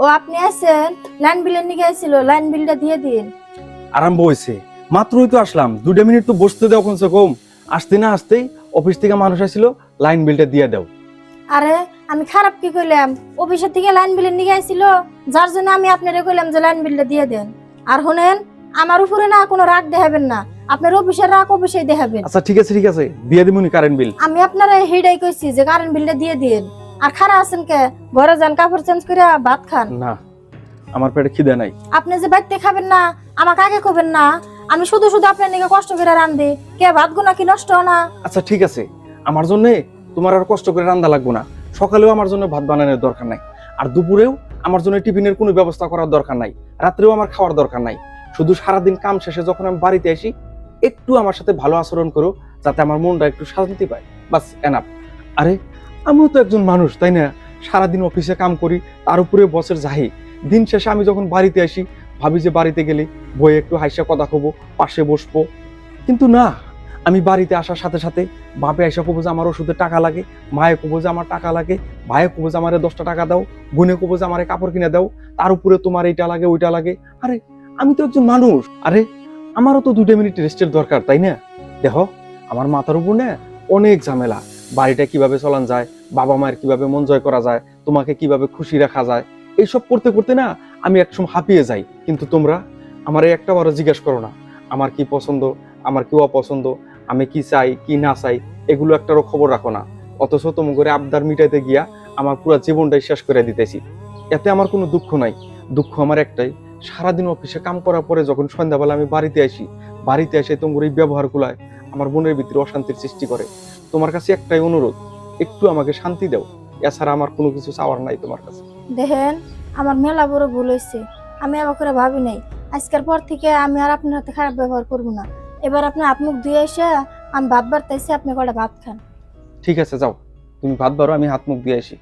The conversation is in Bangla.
ও আপনি আছেন, লাইন বিলের নিয়ে গেছিল, লাইন বিলটা দিয়ে দিন। আরম্ভ হয়েছে, মাত্রই তো আসলাম, 2 মিনিট তো বসতে দাও কমসে কম। আসতে না আসতেই অফিস থেকে মানুষ আসছিল, লাইন বিলটা দিয়ে দাও। আরে আমি খারাপ কি কইলাম? অফিসের থেকে লাইন বিলের নিয়ে গেছিল, যার জন্য আমি আপনারে কইলাম যে লাইন বিলটা দিয়ে দেন। আর শুনেন, আমার উপরে না কোনো রাগ দেখাবেন না, আপনার অফিসের রাগ অফিসেই দেখাবেন। আচ্ছা ঠিক আছে দিয়ে দিবনি কারেন্ট বিল। আমি আপনারা হেডাই কইছি যে কারেন্ট বিলটা দিয়ে দিন। আর খারা আছেন কে? ঘরে যান, কাপড় চেঞ্জ করে ভাত খান। না, আমার পেটে খিদে নাই। আপনি যে বাইতে খাবেন না, আমাকে আগে কবেন না। আমি শুধু শুধু আপনার নিকে কষ্ট করে রান্ধি, কে ভাত গুনা কি নষ্ট না? আচ্ছা ঠিক আছে, আমার জন্য তোমার আর কষ্ট করে রান্না লাগবো না। সকালেও আমার জন্য ভাত বানানোর দরকার নাই, আর দুপুরেও আমার জন্য টিফিনের কোনো ব্যবস্থা করার দরকার নাই, রাত্রেও আমার খাওয়ার দরকার নাই। শুধু সারাদিন কাম শেষে যখন আমি বাড়িতে আসি, একটু আমার সাথে ভালো আচরণ করো, যাতে আমার মনটা একটু শান্তি পায়, বাস এনাফ। আরে আমিও তো একজন মানুষ, তাই না? সারাদিন অফিসে কাম করি, তার উপরে বসের যাই। দিন শেষে আমি যখন বাড়িতে আসি, ভাবি যে বাড়িতে গেলে বই একটু হাসিয়া কথা কব, পাশে বসবো। কিন্তু না, আমি বাড়িতে আসার সাথে সাথে বাপে এসে কবো যে আমার ওষুধে টাকা লাগে, মায়ে কবো যে আমার টাকা লাগে, ভাইয়ে কবো যে আমার 10টা টাকা দাও, বোনে কবো যে আমার কাপড় কিনে দাও, তার উপরে তোমার এইটা লাগে ওইটা লাগে। আরে আমি তো একজন মানুষ, আরে আমারও তো 2 মিনিট রেস্টের দরকার, তাই না? দেখো, আমার মাথার উপর না অনেক ঝামেলা। বাড়িটা কিভাবে চলান যায়, বাবা মায়ের কিভাবে মন জয় করা যায়, তোমাকে কিভাবে খুশি রাখা যায়, এইসব করতে করতে না আমি একসময় হাঁপিয়ে যাই। কিন্তু তোমরা আমার একটা বারো জিজ্ঞেস করো না আমার কি পছন্দ, আমার কি অপছন্দ, আমি কি চাই কি না চাই, এগুলো একটারও খবর রাখো না। অথচ তুমি করে আবদার মিটাইতে গিয়া আমার পুরো জীবনটাই শেষ করে দিতেছি। এতে আমার কোনো দুঃখ নাই, দুঃখ আমার একটাই, সারাদিন অফিসে কাম করার পরে যখন সন্ধ্যাবেলা আমি বাড়িতে আসি, বাড়িতে এসে তোমার এই ব্যবহারগুলায় আমার মনের ভিতরে অশান্তির সৃষ্টি করে। তোমার কাছে একটাই অনুরোধ, একটু আমাকে শান্তি দাও, এছাড়া আমার কোনো কিছু চাওয়ার নাই তোমার কাছে। দেখেন, আমার মেলা বড় ভুল হয়েছে, আমি আবার করে ভাবি নাই। আজকের পর থেকে আমি আর আপনার হাতে খারাপ ব্যবহার করবো না। এবার আপনি হাত মুখ ধুয়ে এসে আমি ভাত বাড়তেছি, আপনি কটা ভাত খান। ঠিক আছে, যাও তুমি ভাত বাড়ো, আমি হাত মুখ দিয়ে আসি।